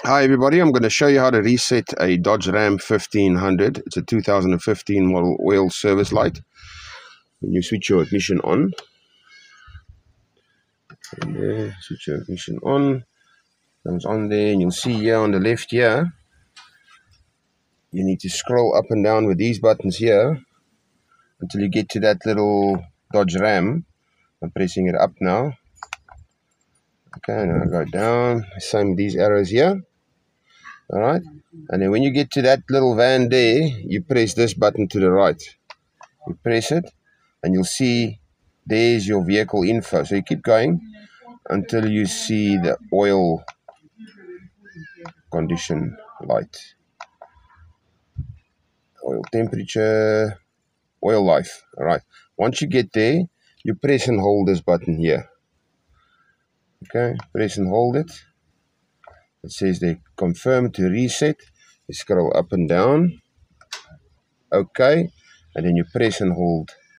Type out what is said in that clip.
Hi everybody, I'm going to show you how to reset a Dodge Ram 1500. It's a 2015 model oil service light. When you switch your ignition on, and there, switch your ignition on, comes on there, and you'll see here on the left here, you need to scroll up and down with these buttons here until you get to that little Dodge Ram. I'm pressing it up now. Okay, now I go down, same with these arrows here. Alright, and then when you get to that little van there, you press this button to the right. You press it and you'll see there's your vehicle info. So you keep going until you see the oil condition light, oil temperature, oil life. Alright, once you get there, you press and hold this button here. Okay, press and hold it. It says they confirm to reset. You scroll up and down. Okay, and then you press and hold